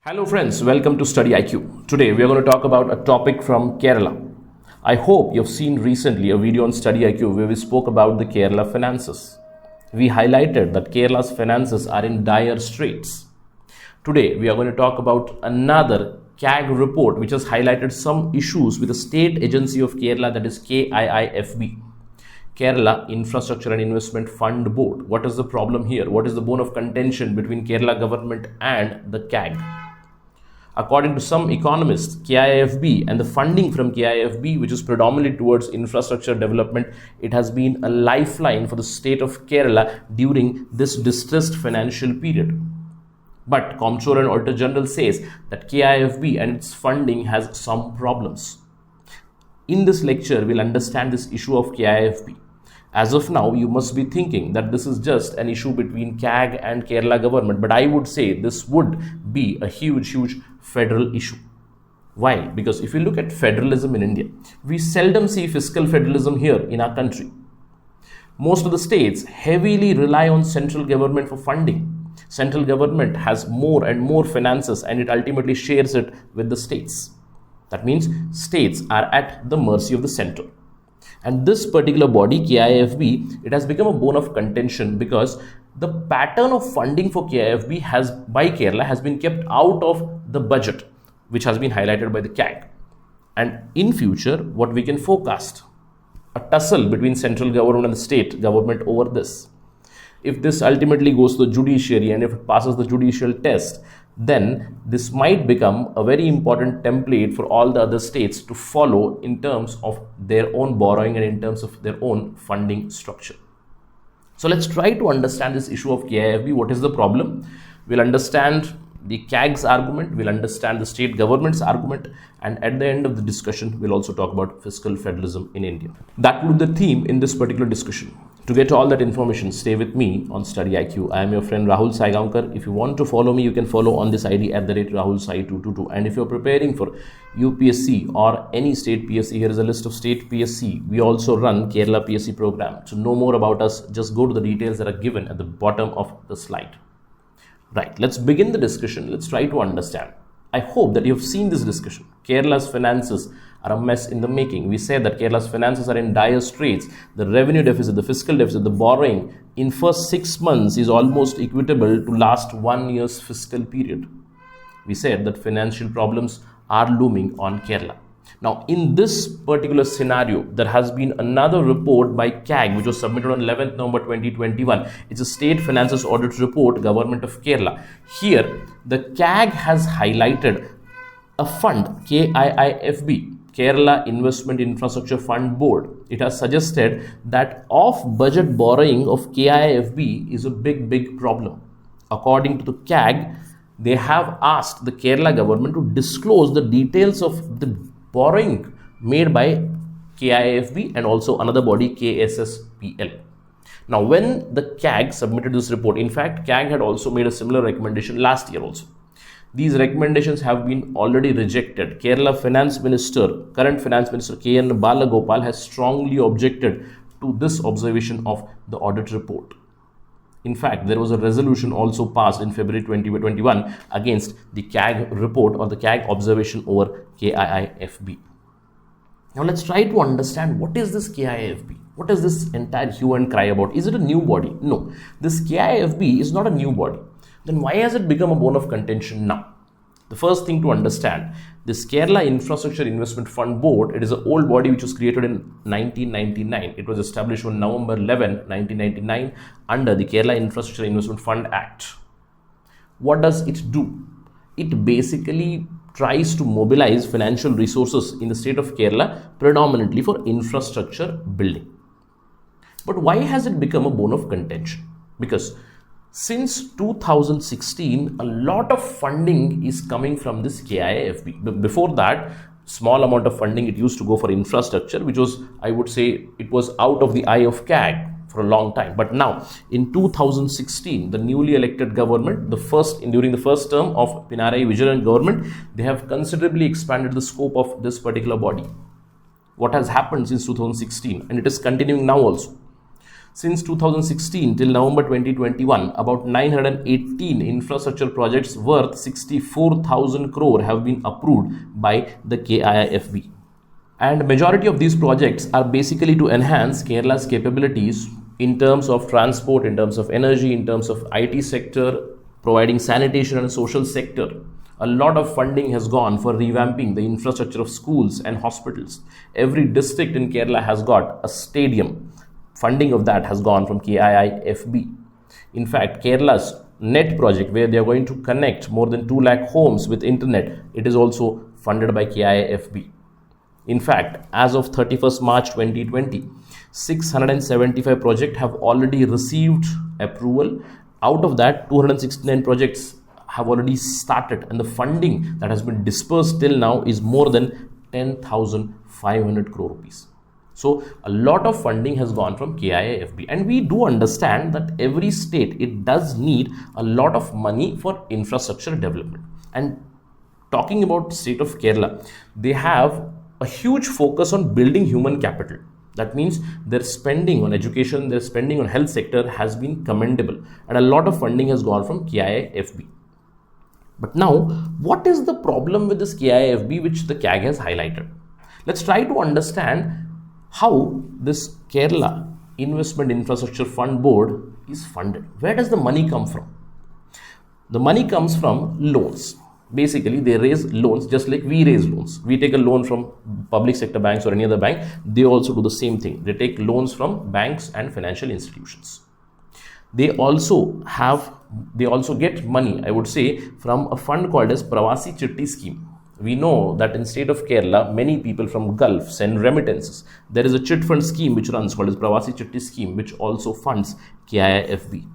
Hello friends, welcome to Study IQ. Today we are going to talk about a topic from Kerala. I hope you've seen recently a video on Study IQ where we spoke about the Kerala finances. We highlighted that Kerala's finances are in dire straits. Today we are going to talk about another CAG report which has highlighted some issues with the state agency of Kerala, that is KIIFB. Kerala Infrastructure and Investment Fund Board. What is the problem here? What is the bone of contention between Kerala government and the CAG? According to some economists, KIIFB and the funding from KIIFB, which is predominantly towards infrastructure development, it has been a lifeline for the state of Kerala during this distressed financial period. But Comptroller and Auditor General says that KIIFB and its funding has some problems. In this lecture, we'll understand this issue of KIIFB. As of now, you must be thinking that this is just an issue between CAG and Kerala government, but I would say this would be a huge federal issue. Why? Because if you look at federalism in India, we seldom see fiscal federalism here in our country. Most of the states heavily rely on central government for funding. Central government has more and more finances and it ultimately shares it with the states. That means states are at the mercy of the center. And this particular body, KIIFB, it has become a bone of contention because the pattern of funding for KIIFB by Kerala has been kept out of the budget, which has been highlighted by the CAG. And in future, what we can forecast? A tussle between central government and the state government over this. If this ultimately goes to the judiciary and if it passes the judicial test, then this might become a very important template for all the other states to follow in terms of their own borrowing and in terms of their own funding structure. So let's try to understand this issue of KIIFB. What is the problem? We'll understand the CAG's argument, we'll understand the state government's argument, and at the end of the discussion, we'll also talk about fiscal federalism in India. That would be the theme in this particular discussion. To get all that information, stay with me on Study IQ. I am your friend Rahul Saigaonkar. If you want to follow me, you can follow on this ID at the rate Rahul Sai 222. And if you're preparing for UPSC or any state PSC, here is a list of state PSC. We also run Kerala PSC program. To know more about us, just go to the details that are given at the bottom of the slide. Right, let's begin the discussion. Let's try to understand. I hope that you've seen this discussion. Kerala's finances are a mess in the making. We said that Kerala's finances are in dire straits. The revenue deficit, the fiscal deficit, the borrowing in first 6 months is almost equitable to last 1 year's fiscal period. We said that financial problems are looming on Kerala. Now, in this particular scenario, there has been another report by CAG, which was submitted on 11th November 2021. It's a State Finances Audit Report, Government of Kerala. Here, the CAG has highlighted a fund, KIIFB, Kerala Investment Infrastructure Fund Board. It has suggested that off-budget borrowing of KIIFB is a big problem. According to the CAG, they have asked the Kerala government to disclose the details of the borrowing made by KIIFB and also another body, KSSPL. Now, when the CAG submitted this report, in fact, CAG had also made a similar recommendation last year also. These recommendations have been already rejected. Kerala Finance Minister, current Finance Minister KN Balagopal has strongly objected to this observation of the audit report. In fact, there was a resolution also passed in February 2021 against the CAG report or the CAG observation over KIIFB. Now let's try to understand what is this KIIFB? What is this entire hue and cry about? Is it a new body? No, this KIIFB is not a new body. Then why has it become a bone of contention now? The first thing to understand, this Kerala Infrastructure Investment Fund Board, it is an old body which was created in 1999. It was established on November 11, 1999 under the Kerala Infrastructure Investment Fund Act. What does it do? It basically tries to mobilize financial resources in the state of Kerala predominantly for infrastructure building. But why has it become a bone of contention? Because since 2016, a lot of funding is coming from this KIIFB. Before that, small amount of funding, it used to go for infrastructure, which was, I would say, it was out of the eye of CAG for a long time. But now, in 2016, the newly elected government, during the first term of Pinarayi Vijayan government, they have considerably expanded the scope of this particular body. What has happened since 2016, and it is continuing now also. Since 2016 till November 2021, about 918 infrastructure projects worth 64,000 crore have been approved by the KIIFB. And majority of these projects are basically to enhance Kerala's capabilities in terms of transport, in terms of energy, in terms of IT sector, providing sanitation and social sector. A lot of funding has gone for revamping the infrastructure of schools and hospitals. Every district in Kerala has got a stadium. Funding of that has gone from KIIFB. In fact, Kerala's NET project, where they are going to connect more than 2 lakh homes with internet, it is also funded by KIIFB. In fact, as of 31st March 2020, 675 projects have already received approval. Out of that, 269 projects have already started, and the funding that has been dispersed till now is more than 10,500 crore rupees. So a lot of funding has gone from KIIFB, and we do understand that every state, it does need a lot of money for infrastructure development. And talking about state of Kerala, they have a huge focus on building human capital. That means their spending on education, their spending on health sector has been commendable, and a lot of funding has gone from KIIFB. But now, what is the problem with this KIIFB which the CAG has highlighted? Let's try to understand how this Kerala Investment Infrastructure Fund Board is funded. Where does the money come from? The money comes from loans. Basically, they raise loans just like we raise loans. We take a loan from public sector banks or any other bank. They also do the same thing. They take loans from banks and financial institutions. They also get money, I would say, from a fund called as Pravasi Chitti Scheme. We know that in state of Kerala, many people from Gulf send remittances. There is a chit fund scheme which runs called as Pravasi Chitti Scheme, which also funds KIIFB.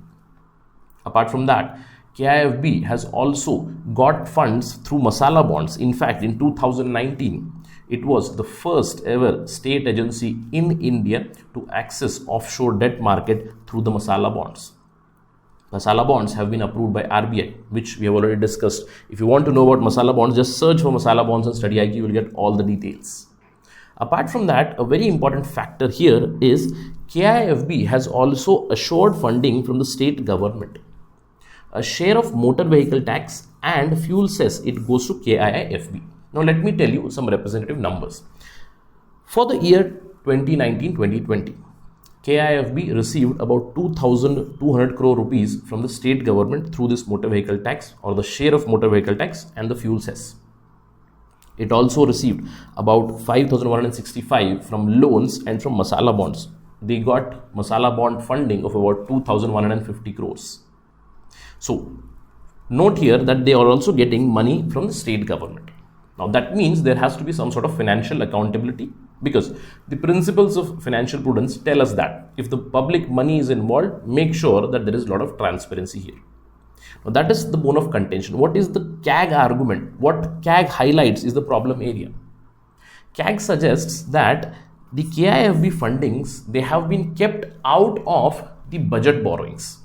Apart from that, KIIFB has also got funds through masala bonds. In fact, in 2019, it was the first ever state agency in India to access offshore debt market through the masala bonds. Masala bonds have been approved by RBI, which we have already discussed. If you want to know about masala bonds, just search for masala bonds on Study IQ, you will get all the details. Apart from that, a very important factor here is KIIFB has also assured funding from the state government. A share of motor vehicle tax and fuel cess, it goes to KIIFB. Now let me tell you some representative numbers. For the year 2019-2020, KIIFB received about 2,200 crore rupees from the state government through this motor vehicle tax, or the share of motor vehicle tax and the fuel cess. It also received about 5,165 from loans and from masala bonds. They got masala bond funding of about 2,150 crores. So note here that they are also getting money from the state government. Now that means there has to be some sort of financial accountability, because the principles of financial prudence tell us that if the public money is involved, make sure that there is a lot of transparency here. Now that is the bone of contention. What is the CAG argument? What CAG highlights is the problem area. CAG suggests that the KIIFB fundings, they have been kept out of the budget borrowings.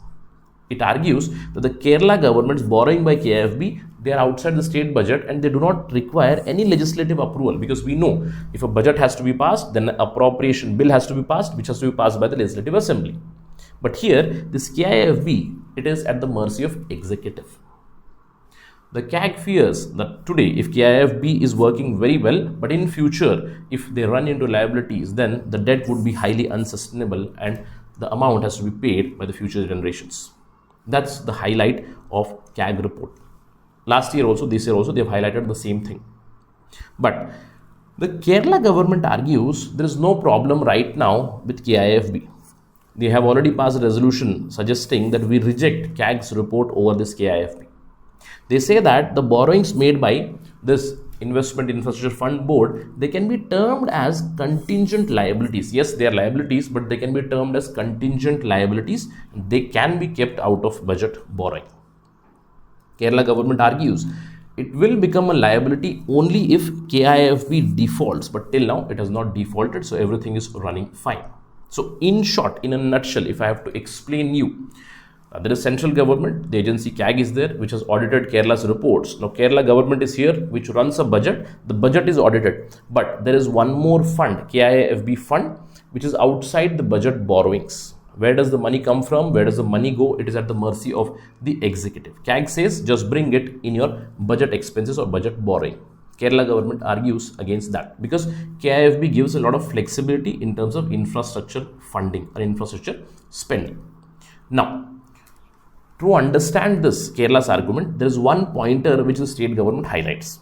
It argues that the Kerala government's borrowing by KIIFB, they are outside the state budget and they do not require any legislative approval, because we know if a budget has to be passed, then an appropriation bill has to be passed, which has to be passed by the Legislative Assembly. But here, this KIIFB, it is at the mercy of executive. The CAG fears that today, if KIIFB is working very well, but in future, if they run into liabilities, then the debt would be highly unsustainable and the amount has to be paid by the future generations. That's the highlight of CAG report. Last year also, this year also, they have highlighted the same thing. But the Kerala government argues there is no problem right now with KIIFB. They have already passed a resolution suggesting that we reject CAG's report over this KIIFB. They say that the borrowings made by this Investment Infrastructure Fund Board, they can be termed as contingent liabilities. Yes, they are liabilities, but they can be termed as contingent liabilities. They can be kept out of budget borrowing. Kerala government argues it will become a liability only if KIIFB defaults, but till now it has not defaulted, so everything is running fine. So in short, in a nutshell, if I have to explain you, there is central government, the agency CAG is there, which has audited Kerala's reports. Now Kerala government is here, which runs a budget. The budget is audited, but there is one more fund, KIIFB fund, which is outside the budget borrowings. Where does the money come from? Where does the money go? It is at the mercy of the executive. CAG says just bring it in your budget expenses or budget borrowing. Kerala government argues against that because KIFB gives a lot of flexibility in terms of infrastructure funding or infrastructure spending. Now, to understand this Kerala's argument, there is one pointer which the state government highlights.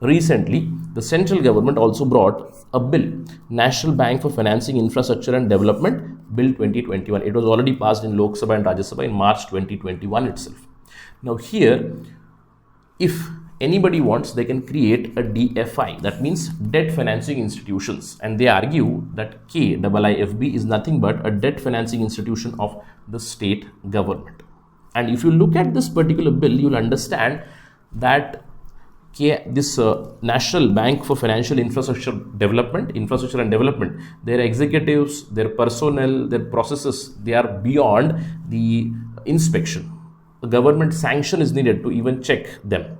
Recently, the central government also brought a bill, National Bank for Financing Infrastructure and Development, Bill 2021. It was already passed in Lok Sabha and Rajya Sabha in March 2021 itself. Now here, if anybody wants, they can create a DFI, that means debt financing institutions, and they argue that KIIFB is nothing but a debt financing institution of the state government. And if you look at this particular bill, you'll understand that this National Bank for Financial Infrastructure and Development, their executives, their personnel, their processes, they are beyond the inspection. The government sanction is needed to even check them.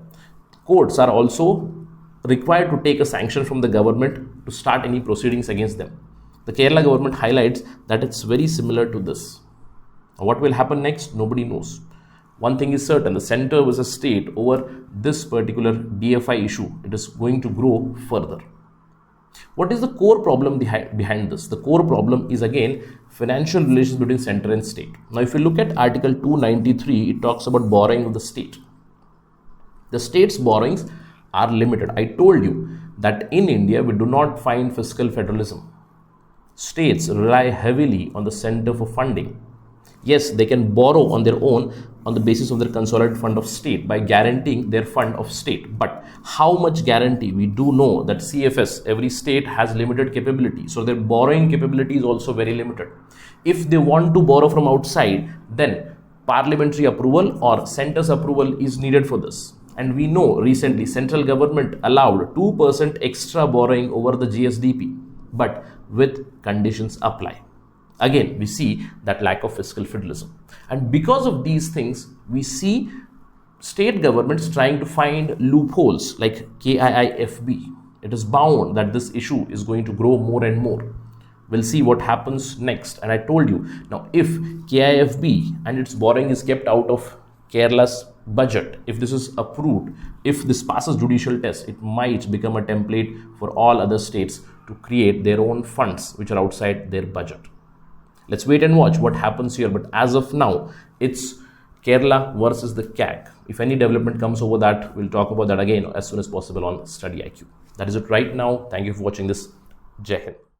Courts are also required to take a sanction from the government to start any proceedings against them. The Kerala government highlights that it's very similar to this. What will happen next? Nobody knows. One thing is certain, the center versus state over this particular DFI issue, it is going to grow further. What is the core problem behind this? The core problem is again financial relations between center and state. Now, if you look at Article 293, it talks about borrowing of the state. The state's borrowings are limited. I told you that in India, we do not find fiscal federalism. States rely heavily on the center for funding. Yes, they can borrow on their own on the basis of their consolidated fund of state by guaranteeing their fund of state. But how much guarantee? We do know that CFS, every state has limited capability. So their borrowing capability is also very limited. If they want to borrow from outside, then parliamentary approval or center's approval is needed for this. And we know recently central government allowed 2% extra borrowing over the GSDP, but with conditions apply. Again, we see that lack of fiscal federalism. And because of these things, we see state governments trying to find loopholes like KIIFB. It is bound that this issue is going to grow more and more. We'll see what happens next. And I told you, now if KIIFB and its borrowing is kept out of Kerala's budget, if this is approved, if this passes judicial test, it might become a template for all other states to create their own funds which are outside their budget. Let's wait and watch what happens here. But as of now, it's Kerala versus the CAG. If any development comes over that, we'll talk about that again as soon as possible on Study IQ. That is it right now. Thank you for watching this. Jai Hind.